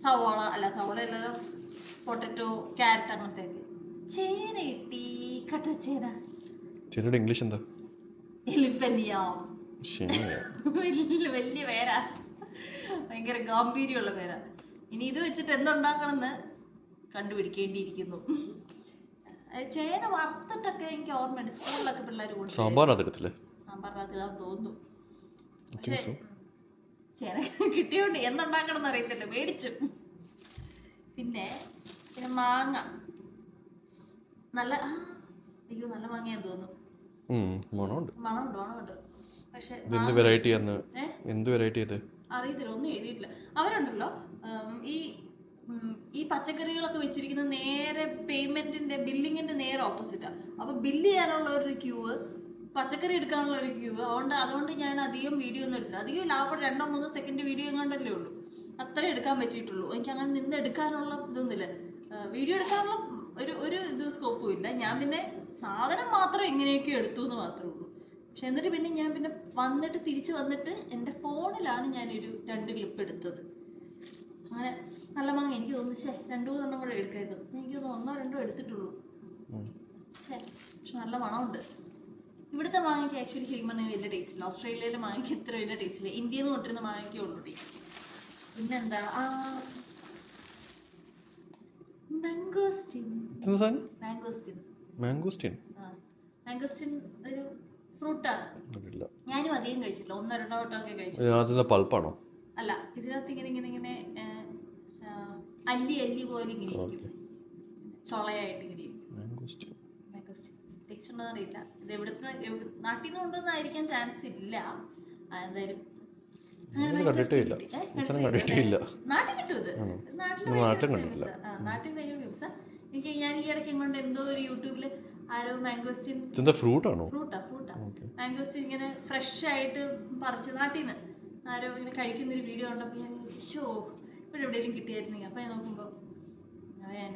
സവോള അല്ലല്ലോ, പൊട്ടറ്റോ, ക്യാരറ്റ് അങ്ങനത്തെ. ചേന കിട്ടി. കട്ട ചേനയുടെ ഇംഗ്ലീഷ് എന്താ? വലിയ പേരാ, ഭയങ്കര ഗാംഭീര്യമുള്ള പേരാ. ഇനി ഇത് വെച്ചിട്ട് എന്തുണ്ടാക്കണമെന്ന് കണ്ടുപിടിക്കേണ്ടിയിരിക്കുന്നു. ചേന വറുത്തിട്ടൊക്കെ എനിക്ക് ഓർമ്മയുണ്ട്, സ്കൂളിലൊക്കെ പിള്ളേർ കൊടുത്തു. സാമ്പാറിനകത്തില്ലേ? സാമ്പാറിനകത്തിലാന്ന് തോന്നുന്നു. പക്ഷേ ചേന കിട്ടിയോണ്ട് എന്തുണ്ടാക്കണം എന്ന് അറിയത്തില്ല, മേടിച്ചു. പിന്നെ പിന്നെ മാങ്ങ നല്ല അയ്യോ നല്ല മാങ്ങയാന്ന് തോന്നുന്നു. മണമുണ്ട്. പക്ഷെ അറിയത്തില്ല, ഒന്നും എഴുതിയിട്ടില്ല. അവരുണ്ടല്ലോ ഈ പച്ചക്കറികളൊക്കെ വെച്ചിരിക്കുന്നത് നേരെ പേയ്മെന്റിന്റെ ബില്ലിങ്ങിന്റെ നേരെ ഓപ്പോസിറ്റാ. അപ്പൊ ബില്ല് ചെയ്യാനുള്ള ഒരു ക്യൂവ്, പച്ചക്കറി എടുക്കാനുള്ള ഒരു ക്യൂവ്. അതുകൊണ്ട് ഞാൻ അധികം വീഡിയോ ഒന്നും എടുത്തില്ല. അധികം ലാഭം 2-3 സെക്കൻഡ് വീഡിയോ എങ്ങാണ്ടല്ലേ ഉള്ളൂ, അത്രേ എടുക്കാൻ പറ്റിയിട്ടുള്ളൂ. എനിക്ക് അങ്ങനെ നിന്ന് എടുക്കാനുള്ള ഇതൊന്നുമില്ല, വീഡിയോ എടുക്കാനുള്ള ഒരു ഇത് സ്കോപ്പും ഇല്ല. ഞാൻ പിന്നെ സാധനം മാത്രം എങ്ങനെയൊക്കെ എടുത്തു എന്ന് മാത്രമേ ഉള്ളൂ. പക്ഷെ എന്നിട്ട് പിന്നെ ഞാൻ തിരിച്ച് വന്നിട്ട് എൻ്റെ ഫോണിലാണ് ഞാനൊരു 2 ക്ലിപ്പ് എടുത്തത്. അങ്ങനെ നല്ല മാങ്ങ എനിക്ക് തോന്നുന്നു 2-3 കൂടെ എടുക്കായിരുന്നു. എനിക്ക് തോന്നുന്നു 1-2 എടുത്തിട്ടുള്ളൂ. പക്ഷെ നല്ല മണമുണ്ട്. ഇവിടുത്തെ മാങ്ങയ്ക്ക് ആക്ച്വലി ശരിക്കും പറഞ്ഞാൽ വലിയ ടേസ്റ്റ് ഇല്ല. ഓസ്ട്രേലിയയിലെ മാങ്ങയ്ക്ക് ഇത്ര വലിയ ടേസ്റ്റ് ഇല്ല. ഇന്ത്യയിൽ നിന്ന് കൊണ്ടിരുന്ന മാങ്ങയ്ക്കേ ഉള്ളൂ. പിന്നെന്താ മാംഗോസ്റ്റിൻ ഒരു ഫ്രൂട്ടാണ്. ഞാനും അധികം കഴിച്ചില്ല, 1-2 വട്ടമൊക്കെ കഴിച്ചു. പൾപ്പാണോ? അല്ല, ഇതിനകത്ത് ഇങ്ങനെ അല്ലി പോലെ ഇങ്ങനെ ഇരിക്കും, ചൊളയായിട്ട് ഇങ്ങനെ ഇരിക്കും. ടേസ്റ്റ് ഉണ്ടോ അറിയില്ല. ഇത് നാട്ടിൽ നിന്ന് കൊണ്ടുവന്നായിരിക്കാൻ ചാൻസ് ഇല്ല. എന്തായാലും നാട്ടിൽ കിട്ടും. ഇത് നാട്ടിൽ ഭയങ്കര ഫേമസാ. ഞാൻ ഈ ഇടയ്ക്ക് കൊണ്ട് എന്തോ ഒരു യൂട്യൂബില് ആരോ മാംഗോസ്റ്റിൻ ഫ്രൂട്ടാ മാംഗോസ്റ്റിൻ ഇങ്ങനെ ഫ്രഷ് ആയിട്ട് പറിച്ച് നാട്ടിൽ നിന്ന് ആരോ ഇങ്ങനെ കഴിക്കുന്നൊരു വീഡിയോ കണ്ടപ്പോൾ ഞാൻ ഇവിടെ എവിടെയെങ്കിലും കിട്ടിയായിരുന്നെങ്കിൽ. അപ്പം ഞാൻ നോക്കുമ്പോൾ ഞാൻ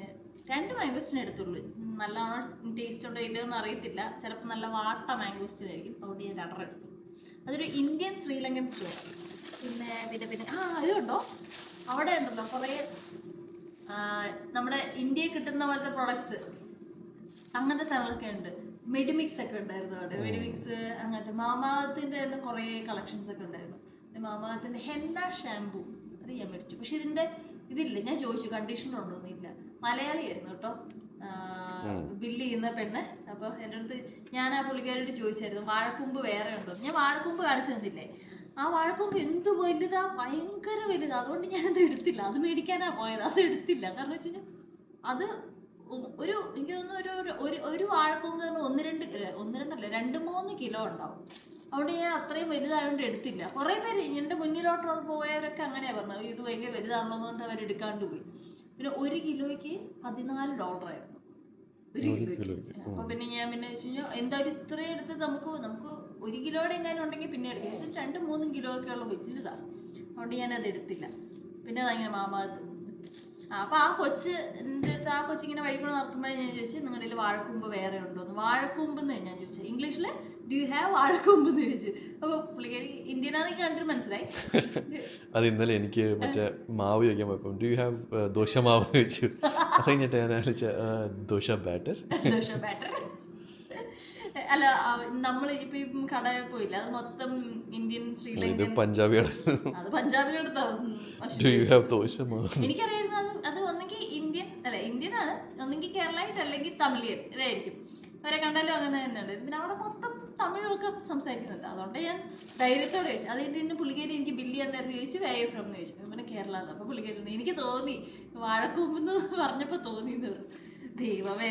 2 മാംഗോസ്റ്റിൻ എടുത്തുള്ളൂ. നല്ലോണം ടേസ്റ്റ് ഉണ്ടോ ഇല്ലയോ എന്ന് അറിയത്തില്ല, ചിലപ്പോൾ നല്ല വാട്ട മാംഗോസ്റ്റിൻ ആയിരിക്കും. അതുകൊണ്ട് ഞാൻ 2 എടുത്തു. അതൊരു ഇന്ത്യൻ ശ്രീലങ്കൻ സ്റ്റോർ. പിന്നെ അതുകൊണ്ടോ അവിടെ ഉണ്ടല്ലോ കുറേ നമ്മുടെ ഇന്ത്യയിൽ കിട്ടുന്ന പോലത്തെ പ്രൊഡക്ട്സ്, അങ്ങനത്തെ സാധനങ്ങളൊക്കെ ഉണ്ട്. മെഡിമിക്സ് ഒക്കെ ഉണ്ടായിരുന്നു അവിടെ. മെഡിമിക്സ് അങ്ങനത്തെ മാമാഅർത്തിന്റെ തന്നെ കുറേ കളക്ഷൻസ് ഒക്കെ ഉണ്ടായിരുന്നു. മാമാഅർത്തിന്റെ ഹെന്ന ഷാംപൂ അത് ഞാൻ മേടിച്ചു. പക്ഷെ ഇതില്ല. ഞാൻ ചോദിച്ചു കണ്ടീഷണർ ഉണ്ടോന്നില്ല. മലയാളിയായിരുന്നു കേട്ടോ ബില്ല് ചെയ്യുന്ന പെണ്ണ്. അപ്പോൾ എൻ്റെ അടുത്ത് ഞാൻ ആ പുള്ളിക്കാരോട് ചോദിച്ചായിരുന്നു വാഴക്കൂമ്പ് വേറെ ഉണ്ടോ. ഞാൻ വാഴക്കൂമ്പ് കാണിച്ചു തന്നില്ലേ, ആ വാഴക്കൂമ്പ് എന്ത് വലുതാ, ഭയങ്കര വലുതാ. അതുകൊണ്ട് ഞാനത് എടുത്തില്ല. അത് മേടിക്കാനാ പോയത്, അത് എടുത്തില്ല. കാരണം വെച്ച് കഴിഞ്ഞാൽ അത് എനിക്ക് തോന്നുന്നു ഒരു വാഴക്കൂമ്പ് തന്നെ 2-3 കിലോ ഉണ്ടാവും. അവിടെ ഞാൻ അത്രയും വലുതായതുകൊണ്ട് എടുത്തില്ല. കുറേ പേര് എൻ്റെ മുന്നിലോട്ട് പോയവരൊക്കെ അങ്ങനെയാ പറഞ്ഞത്, ഇത് ഭയങ്കര വലുതാണല്ലോ എന്നുകൊണ്ട് അവർ എടുക്കാണ്ട് പോയി. പിന്നെ 1 കിലോയ്ക്ക് $14 1 കിലോയ്ക്ക്. അപ്പൊ പിന്നെ ഞാൻ വെച്ച് കഴിഞ്ഞാൽ എന്തായാലും ഇത്രയും എടുത്ത് നമുക്ക് 1 കിലോയുടെ എങ്ങാനും ഉണ്ടെങ്കിൽ പിന്നെ എടുക്കാം. ഇത് 2-3 കിലോ ഒക്കെ ഉള്ള വലുതാണ്. അതുകൊണ്ട് ഞാനത് എടുത്തില്ല. പിന്നെ അതങ്ങനെ മാമാഅർത്ത്. അപ്പൊ ആ കൊച്ചിങ്ങനെ വഴിക്കൂടെ നടക്കുമ്പോഴേ ഞാൻ ചോദിച്ചു നിങ്ങളുടെ കയ്യിൽ വാഴക്കൂമ്പ് വേറെ ഉണ്ടോന്ന്. വാഴക്കൂമ്പെന്ന് ഞാൻ ചോദിച്ചത് ഇംഗ്ലീഷില് ഡു യു ഹാവ് വാഴക്കൂമ്പെന്ന് ചോദിച്ചു. അപ്പൊ പുള്ളിക്കാരി ഇന്ത്യനാണെങ്കിൽ കണ്ടിട്ട് മനസ്സിലായി. അത് ഇന്നലെ എനിക്ക് മറ്റേ മാവ് ചോദിക്കാൻ പോയപ്പോ ഡു യു ഹാവ് ദോശമാവ് ചോദിച്ചു. അത് കഴിഞ്ഞിട്ട് ഞാൻ ദോശ ബാറ്റർ. അല്ല, നമ്മൾ ഇപ്പം കടയിൽ പോയില്ല, അത് മൊത്തം ഇന്ത്യൻ ശ്രീലങ്കൻ പഞ്ചാബികളുടെ എനിക്കറിയായിരുന്നു. അത് ഒന്നെങ്കിൽ ഇന്ത്യനാണ്, ഒന്നെങ്കിൽ കേരളായിട്ട് അല്ലെങ്കിൽ തമിഴിയൻ ഇതായിരിക്കും. അവരെ കണ്ടാലും അങ്ങനെ തന്നെയുണ്ട്. പിന്നെ അവിടെ മൊത്തം തമിഴൊക്കെ സംസാരിക്കുന്നുണ്ട്. അതുകൊണ്ട് ഞാൻ ധൈര്യത്തോടെ ചോദിച്ചു. അത് കഴിഞ്ഞിട്ട് പുള്ളിക്കാരി എനിക്ക് ബില്ല് ചെയ്യാൻ നേരത്തെ ചോദിച്ചു വേ ഫ്രം എന്ന് ചോദിച്ചു. പിന്നെ കേരള. അപ്പോൾ പുള്ളിക്കാരി എനിക്ക് തോന്നി വാഴക്കൂമ്പെന്ന് പറഞ്ഞപ്പോൾ തോന്നിയെന്ന് പറഞ്ഞു. ദൈവമേ,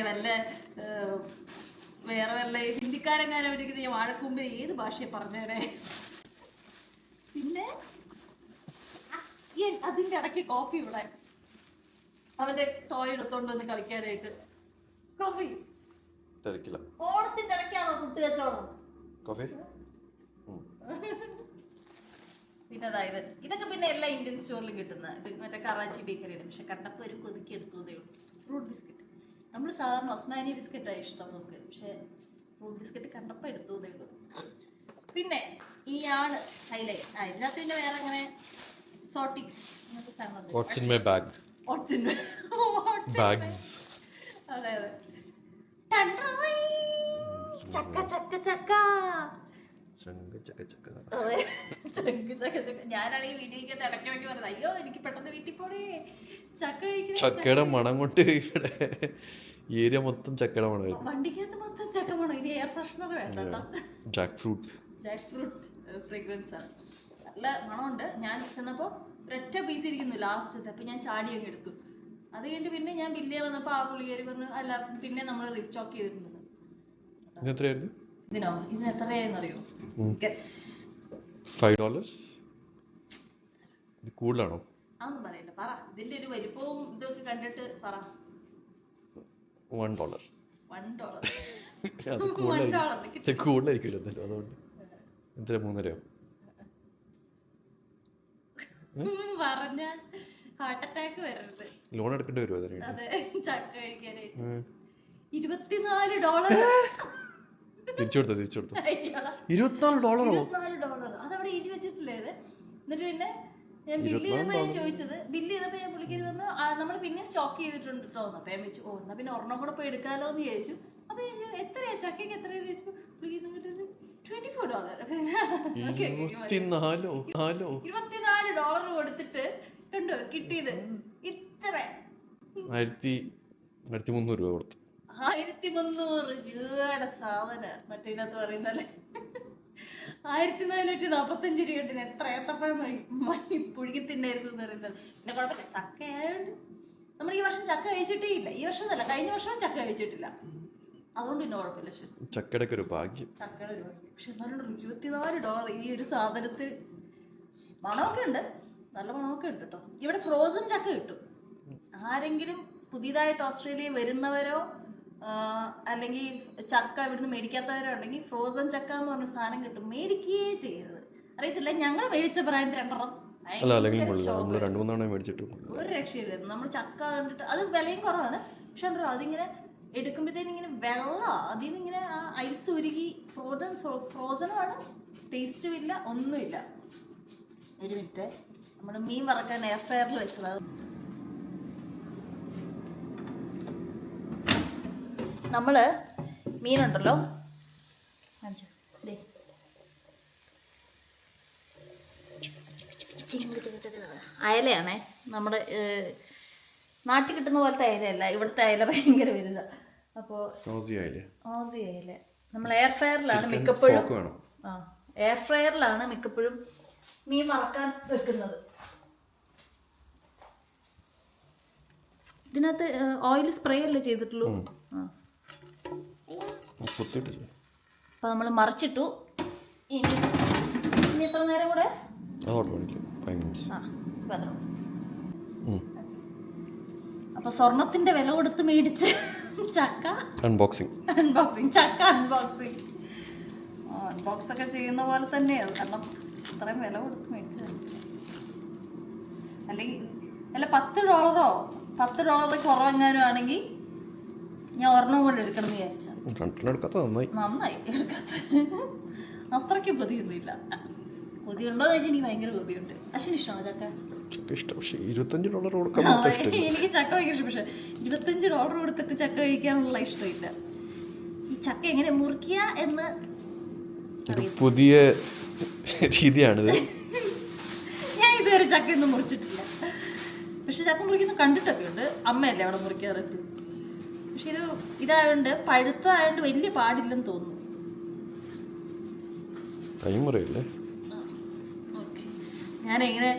വേറെ വല്ല ഹിന്ദിക്കാരെങ്ങാനും അവർക്ക് വാഴക്കൂമ്പ് ഏത് ഭാഷയെ പറഞ്ഞേരെ. പിന്നെ അതിന്റെ ഇടയ്ക്ക് കോഫി ഇവിടെ അവന്റെ ടോയ് എടുത്തോണ്ട് വന്ന് കളിക്കാനായിട്ട്. കോഫി ഓണത്തിന്റെ ഇടയ്ക്കാണോ കുട്ടി കച്ചവടം? പിന്നെ അതായത് ഇതൊക്കെ പിന്നെ എല്ലാ ഇന്ത്യൻ സ്റ്റോറിലും കിട്ടുന്ന മറ്റേ കറാച്ചി ബേക്കറിയുടെ. പക്ഷെ കണ്ടപ്പോൾ ഒരു കൊതുക്കി എടുത്തതേ ഉള്ളൂ. ഫ്രൂട്ട് ബിസ്ക്കറ്റ് നമ്മൾ സാധാരണ ഒസ്മാനിയ ബിസ്ക്കറ്റാണ് ഇഷ്ടം നമുക്ക്. പക്ഷെ ഫ്രൂട്ട് ബിസ്ക്കറ്റ് കണ്ടപ്പോൾ എടുത്തതേ ഉള്ളൂ. പിന്നെ ഇനിയാണ് ഹൈലൈറ്റ്. ഇതിനകത്ത് പിന്നെ വേറെ അങ്ങനെ സോട്ടിങ് അതെ ചക്ക ചക്ക ചക്ക ഞാനാണെങ്കിൽ വീഡിയോയ്ക്കകത്ത് ഇടയ്ക്കിടയ്ക്ക് പറഞ്ഞത് അയ്യോ എനിക്ക് പെട്ടെന്ന് വീട്ടിൽ പോണേ ചക്ക കഴിക്കണം. ചക്കയുടെ മണം കൊണ്ട് ഈ ഏരിയ മൊത്തം ചക്കയുടെ മണമായിരുന്നു. വണ്ടിക്കകത്ത് മൊത്തം ചക്ക മണം. ഇനി എയർ ഫ്രഷ്നർ വേണ്ട കേട്ടോ. ജാക്ക് ഫ്രൂട്ട് ഫ്രേഗ്രൻസ് ആണ്, നല്ല മണമുണ്ട്. ഞാൻ ചെന്നപ്പോൾ ഒരൊറ്റ പീസ് ഇരിക്കുന്നു ലാസ്റ്റ്. അപ്പം ഞാൻ ചാടി അങ്ങ് എടുത്തു. അത് കഴിഞ്ഞിട്ട് പിന്നെ ഞാൻ ബില്ല് വന്നപ്പോൾ ആ പുള്ളിക്കാരി പറഞ്ഞു അല്ല പിന്നെ നമ്മൾ റീസ്റ്റോക്ക് ചെയ്തിട്ടുണ്ട്. എത്രയായിരുന്നു ഇതിനോ? ഇതിന് എത്രയായെന്ന് അറിയോ? $5? ഇത് കൂടുതലാണോ? അതൊന്നും പറയില്ല, പറ. ഇതിന്റെ ഒരു വലിപ്പവും ഇതൊക്കെ കണ്ടിട്ട് പറ. $1. $1. അത് കൂടുതലായിരിക്കുമല്ലോ എന്തായാലും. അതുകൊണ്ട് എത്ര 3.5? പറഞ്ഞ ഹാർട്ട് അറ്റാക്ക് വരരുത്. ലോൺ എടുക്കേണ്ടി വരുമോ അതിന്? അതെ, ചക്ക കഴിക്കാനായിട്ട് $24. തിരിച്ചു കൊടുത്തോ? $24? അതവിടെ എഴുതി വെച്ചിട്ടില്ലേ ഇത്? എന്നിട്ട് പിന്നെ ഞാൻ ബില്ല് ചെയ്തപ്പോ ഞാൻ ചോദിച്ചത്, ബില്ല് ചെയ്തപ്പോ ഞാൻ പുള്ളിക്കാരി പറഞ്ഞു നമ്മൾ പിന്നെ സ്റ്റോക്ക് ചെയ്തിട്ടുണ്ട് കേട്ടോ. അപ്പൊ ഞാൻ വെച്ചു എന്നാ പിന്നെ ഒരെണ്ണം കൂടെ പോയി എടുക്കാലോ എന്ന് ചോദിച്ചു. അപ്പൊ ഞാൻ ചോദിച്ചു എത്രയാ ചക്കയ്ക്ക് എത്രയാ ചോദിച്ചപ്പോ പുള്ളിക്കാരി $24. $24 കൊടുത്തിട്ട് കണ്ടോ കിട്ടിയത് ഇത്ര 1300 രൂപ കൊടുത്തു. 1300 രൂപയുടെ സാധന. മറ്റേതിനകത്ത് പറയുന്നല്ലേ 1445 രൂപ. എത്ര ഏത്തപ്പഴം പുഴുകി തിന്നായിരുന്നു എന്ന് പറയുന്നത്. പിന്നെ കുഴപ്പമില്ല, ചക്ക ആയതുകൊണ്ട് നമ്മൾ ഈ വർഷം ചക്ക കഴിച്ചിട്ടേ ഇല്ല. ഈ വർഷം അല്ല, കഴിഞ്ഞ വർഷവും ചക്ക കഴിച്ചിട്ടില്ല. അതുകൊണ്ട് പിന്നെ കുഴപ്പമില്ല. ചക്കയുടെ ഒരു ഭാഗ്യം. ചക്കയുടെ ഒരു ഭാഗ്യം. പക്ഷെ എന്നാലും $24 ഈ ഒരു സാധനത്തിൽ. മണമൊക്കെ ഉണ്ട്, നല്ല മണമൊക്കെ ഉണ്ട് കേട്ടോ. ഇവിടെ ഫ്രോസൺ ചക്ക കിട്ടും. ആരെങ്കിലും പുതിയതായിട്ട് ഓസ്ട്രേലിയയിൽ വരുന്നവരോ അല്ലെങ്കിൽ ചക്ക ഇവിടുന്ന് മേടിക്കാത്തവരോ ഉണ്ടെങ്കിൽ ഫ്രോസൺ ചക്ക എന്ന് പറഞ്ഞ സാധനം കിട്ടും. മേടിക്കുകയേ ചെയ്യരുത്. അറിയത്തില്ല, ഞങ്ങൾ മേടിച്ച ബ്രാൻഡ് 2 ഒരു രക്ഷയില്ലായിരുന്നു. നമ്മൾ ചക്ക കണ്ടിട്ട് അത് വിലയും കുറവാണ്. പക്ഷെ ഉണ്ടല്ലോ അതിങ്ങനെ എടുക്കുമ്പോഴത്തേനും ഇങ്ങനെ വെള്ളം അതിൽ നിന്ന് ഇങ്ങനെ ആ ഐസ് ഉരുകി ഫ്രോസണുമാണ്. ടേസ്റ്റും ഇല്ല, ഒന്നുമില്ല. ഒരു മിനിറ്റ്, നമ്മുടെ മീൻ വറക്കാൻ എയർ ഫ്രയറിൽ വെച്ചത്. നമ്മള് മീനുണ്ടല്ലോ അയലയാണേ. നമ്മുടെ നാട്ടിൽ കിട്ടുന്ന പോലത്തെ അയലയല്ല, ഇവിടുത്തെ അയല ഭയങ്കര വലുതാ. അപ്പോൾ ഓസി അയല നമ്മൾ എയർ ഫ്രയറിലാണ് മിക്കപ്പോഴും എയർ ഫ്രയറിലാണ് മിക്കപ്പോഴും മീൻ വറക്കാൻ വെക്കുന്നത്. ഇതിനകത്ത് ഓയിൽ സ്പ്രേ അല്ലേ ചെയ്തിട്ടുള്ളൂ. അപ്പൊ നമ്മൾ മറിച്ചിട്ടു. ഇനി എത്ര നേരം കൂടെ? അപ്പൊ സ്വർണത്തിന്റെ വില കൊടുത്ത് മേടിച്ച് ചക്ക അൺബോക്സിങ് അൺബോക്സ് ഒക്കെ ചെയ്യുന്ന പോലെ തന്നെയാണ്. കാരണം ഇത്രയും വില കൊടുത്ത് മേടിച്ചത്. അല്ലെങ്കിൽ അല്ല $10 കുറവെങ്ങാനും ആണെങ്കിൽ ഞാൻ ഒരെണ്ണം കൂടെ എടുക്കണം എന്ന് വിചാരിച്ചു. നന്നായി എടുക്കാത്ത. അത്രയ്ക്ക് കൊതിയൊന്നുമില്ല. കൊതിയുണ്ടോന്ന് വെച്ചാൽ എനിക്ക് ഭയങ്കര കൊതിയുണ്ട്. അശ്വിന് ഇഷ്ടമാണോ ചക്ക? എനിക്ക് ചക്ക ഭയങ്കര ഇഷ്ടം. പക്ഷെ $25 കൊടുത്തിട്ട് ചക്ക കഴിക്കാനുള്ള ഇഷ്ടമില്ല. ഈ ചക്ക എങ്ങനെ മുറിക്കുക എന്ന് പുതിയ രീതിയാണിത്. ഞാൻ ഇതുവരെ ചക്കയൊന്നും മുറിച്ചിട്ടില്ല. പക്ഷെ ചക്ക മുറിക്കുന്ന കണ്ടിട്ടൊക്കെ ഉണ്ട്. അമ്മയല്ലേ അവിടെ മുറിക്കാറ്. പക്ഷെ ഇതായോണ്ട് പഴുത്തതായോണ്ട് വലിയ പാടില്ലെന്ന് തോന്നുന്നു. ഞാനെങ്ങനെ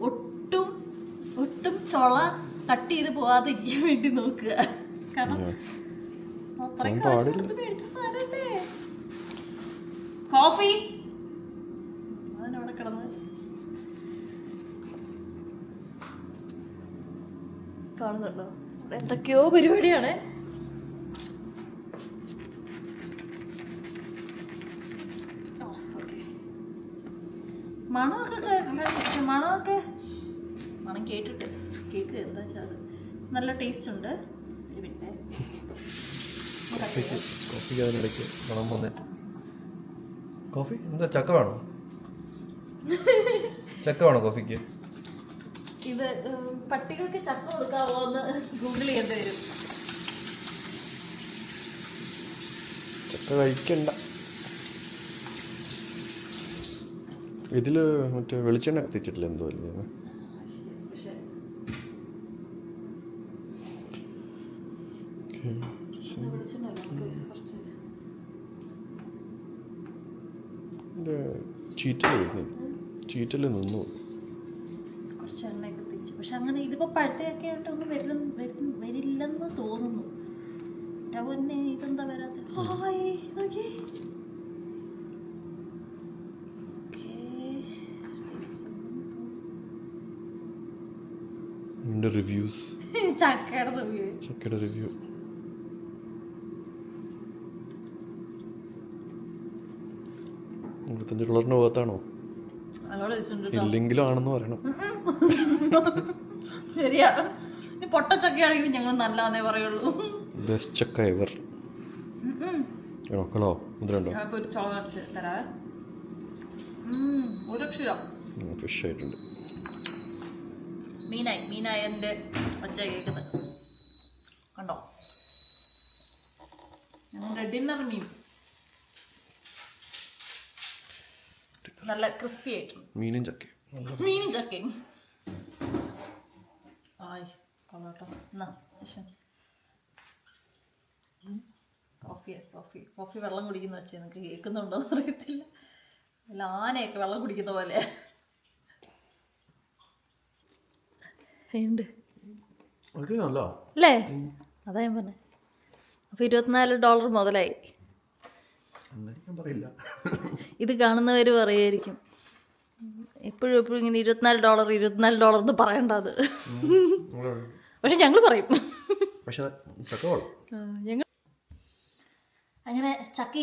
ഒട്ടും ചൊള കട്ട് ചെയ്ത് പോവാതെ ഇരിക്കാൻ വേണ്ടി നോക്കുക. കാരണം അത്രയും കാശ് കൊടുത്ത് മേടിച്ച സാധനല്ലേ. കോഫി അതിനവിടെ കിടന്ന് കാണുന്നുണ്ടോ? എന്തൊക്കെയോ പരിപാടിയാണ്. മണം കേട്ടിട്ട് കേക്ക് എന്താ വെച്ചാൽ അത് നല്ല ടേസ്റ്റ് ഉണ്ട്. പിന്നെ കോഫി എന്താ ചക്ക വേണോ? ചക്ക വേണോ കോഫിക്ക്? ഇത് പട്ടികൾക്ക് ചക്ക കൊടുക്കാവോ എന്ന് ഗൂഗിൾ ചെയ്യേണ്ടി വരും. ചക്ക കഴിക്കണ്ട. ഇതില് മറ്റേ വെളിച്ചെണ്ണ കത്തിച്ചിട്ടില്ല എന്തോ അല്ലേ? കുറച്ച് ചീറ്റൽ നിന്നു. കുറച്ച് എണ്ണയൊക്കെ തേച്ച്. പക്ഷെ അങ്ങനെ ഇതിപ്പോൾ പഴുത്തയൊക്കെ ആയിട്ട് ഒന്നും വരില്ലെന്ന് തോന്നുന്നു. ടവന്നെ ഇതെന്താ വരാത്ത? ഹായ് നോക്കി. റിവ്യൂസ് ചക്കയുടെ റിവ്യൂ. $25 പോകത്താണോ? ഇല്ലെങ്കിലും ആണെന്ന് പറയണം. ശരിയാ, പൊട്ടച്ചക്കയാണെങ്കിലും ഞങ്ങൾ നല്ലതാന്നേ പറയുള്ളൂ. ബെസ്റ്റ് ചക്ക എവർ. നോക്കണോ? ഇതിലുണ്ടോ? ഒരു ചോളച്ച് തരാ. ഒരു രക്ഷയില്ല. ഫിഷ് ആയിട്ടുണ്ട്. മീനായി എൻ്റെ ഒച്ച കേൾക്കുന്നത് കണ്ടോ? ഞങ്ങളുടെ ഡിന്നർ മീൻ നല്ല ക്രിസ്പി ആയിട്ടുണ്ട്. മീനും ചക്കയും ആയി കൊള്ളാട്ടോ. എന്നാ കോഫി വെള്ളം കുടിക്കുന്ന വെച്ചാൽ നിങ്ങൾക്ക് കേൾക്കുന്നുണ്ടോ എന്ന് അറിയത്തില്ല. അല്ല, ആനയൊക്കെ വെള്ളം കുടിക്കുന്ന പോലെ ഉണ്ട് അല്ലേ? അതാ ഞാൻ പറഞ്ഞത്. അപ്പോൾ $24 മുതലായി. ഇത് കാണുന്നവർ പറയുമായിരിക്കും എപ്പോഴും ഇങ്ങനെ $24 എന്ന് പറയണ്ടത്. പക്ഷെ ഞങ്ങൾ പറയും. ഞങ്ങൾ അങ്ങനെ ചക്ക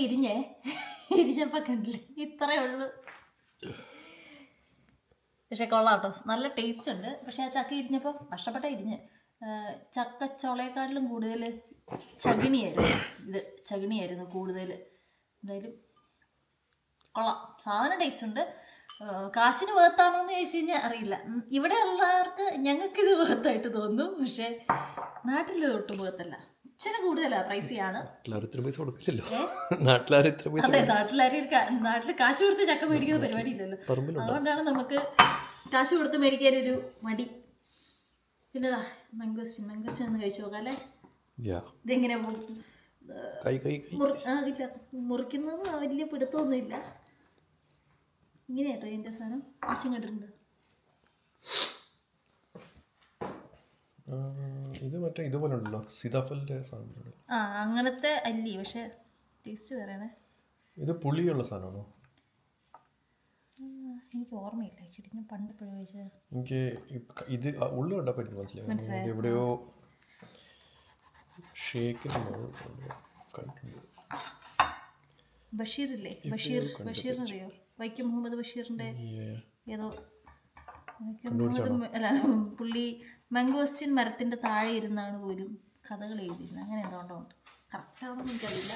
ഇരിഞ്ഞപ്പോൾ കണ്ടില്ലേ, ഇത്രയേ ഉള്ളൂ. പക്ഷെ കൊള്ളാം കേട്ടോ, നല്ല ടേസ്റ്റ് ഉണ്ട്. പക്ഷെ ആ ചക്ക ഇരിഞ്ഞപ്പോൾ കഷ്ടപ്പെട്ട ചക്കച്ചോളയെക്കാട്ടിലും കൂടുതൽ ചകിണിയായിരുന്നു കൂടുതൽ. എന്തായാലും കൊള്ളാം, സാധനം ടേസ്റ്റ് ഉണ്ട്. കാശിന് വേർത്താണോ എന്ന് ചോദിച്ചു കഴിഞ്ഞാൽ അറിയില്ല. ഇവിടെ ഉള്ളവർക്ക് ഞങ്ങൾക്കിത് വേർത്തായിട്ട് തോന്നും, പക്ഷെ നാട്ടിൽ ഒട്ടും വേർത്തല്ല. ഇച്ചിരി കൂടുതലാണ്, പ്രൈസിയാണ്. അതെ, നാട്ടിൽ കാശ് കൊടുത്ത് ചക്ക മേടിക്കുന്ന പരിപാടി ഇല്ലല്ലോ. അതുകൊണ്ടാണ് നമുക്ക് കാശ് കൊടുത്ത് മേടിക്കാനൊരു മടി. പിന്നെ മംഗോസ്റ്റിൻ ഒന്ന് കഴിച്ചു നോക്കാം അല്ലേ? ഇതെങ്ങനെ മുറിക്കുന്നത് വലിയ പിടുത്തമൊന്നുമില്ല. ഇങ്ങനെയാട്ടോ ഇതിൻ്റെ സാധനം. ആശം കണ്ടിട്ടുണ്ട്. ഇത് മറ്റേ ഇതുപോലെ ഉണ്ടല്ലോ, സീതാഫലിന്റെ സാധനം. അങ്ങനത്തെ അല്ലി, പക്ഷെ ടേസ്റ്റ് വേറെയാണ്. ഇത് പുളിയുള്ള സാധനമാണോ? എനിക്ക് ഓർമ്മയില്ല ആക്ച്വലി, ഞാൻ പണ്ട് എപ്പോഴും കഴിച്ചത്. എനിക്ക് ഇത് ഉള്ളു കണ്ടപ്പോൾ എനിക്ക് മനസ്സിലായി. എവിടെയോ ബഷീറില്ലേ, ബഷീറിനറിയോ? വൈക്കം മുഹമ്മദ് ബഷീറിന്റെ ഏതോ പുള്ളി മംഗോസ്റ്റിൻ മരത്തിന്റെ താഴെ ഇരുന്നാണ് പോലും കഥകൾ എഴുതിയിരുന്നത്. അങ്ങനെ എന്തുകൊണ്ടോ ഉണ്ട്, കറക്റ്റാണെന്ന് എനിക്കറിയില്ല.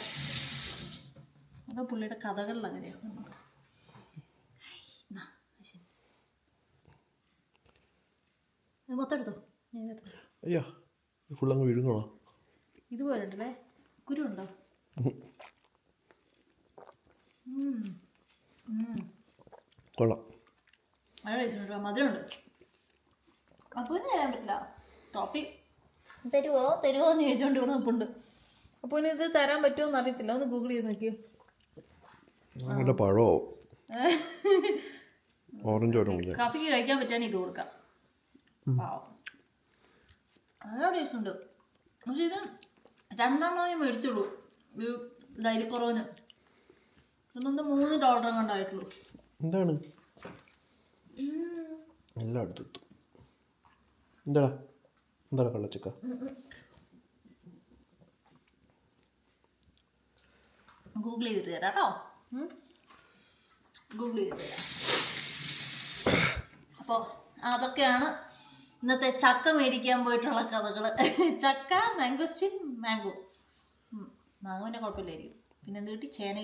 അതോ പുള്ളിയുടെ കഥകളിൽ അങ്ങനെയാണ്. മൊത്തം എടുത്തോ. അയ്യാ, ഫുള്ളങ്ങ് വീഴുന്നോ? ഇതുപോലെ ഉണ്ടല്ലേ, കുരു ഉണ്ടോ? കൊള്ളാം, മഴ കഴിച്ചിട്ടുണ്ടോ? മധുരമുണ്ട്. അപ്പോൾ ഇന്ന് തരാൻ പറ്റില്ല. ടോപ്പി തരുമോ എന്ന് ചോദിച്ചുകൊണ്ട് ഇവിടെ നിൽപ്പുണ്ട്. അപ്പോൾ ഇനി ഇത് തരാൻ പറ്റുമോ എന്ന് അറിയത്തില്ല. ഒന്ന് ഗൂഗിൾ ചെയ്ത് നോക്കിയോ. പഴമോ ഓറഞ്ച് കാഫിക്ക് കഴിക്കാൻ പറ്റുകയാണെങ്കിൽ ഇത് കൊടുക്കാം. അതോടെ ടേസ്റ്റ് ഉണ്ട്. പക്ഷെ ഇത് 2 മേടിച്ചുള്ളൂ. ഒരു ധൈര്യക്കുറവിന് $3 കണ്ടായിട്ടുള്ളൂ. എന്താണ് എല്ലായിടത്തും എന്താണ് കള്ളച്ചക്ക? ഗൂഗിൾ ചെയ്തിട്ട് തരാം കേട്ടോ. ഗൂഗിൾ ചെയ്തിട്ട് തരാം. അപ്പോൾ അതൊക്കെയാണ് ഇന്നത്തെ ചക്ക മേടിക്കാൻ പോയിട്ടുള്ള കഥകൾ. ചക്ക, മാംഗോസ്റ്റിൻ, മാംഗോ പിന്നെ കുഴപ്പമില്ലായിരിക്കും. പിന്നെ എന്ത് കിട്ടി? ചേന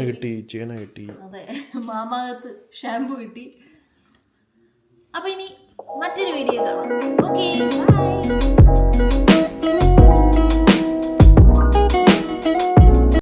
കിട്ടി, ചേന കിട്ടി. അതെ, മാമാകത്ത് ഷാമ്പു കിട്ടി. അപ്പൊ ഇനി മറ്റൊരു വീഡിയോ കാണാം. ഓക്കെ.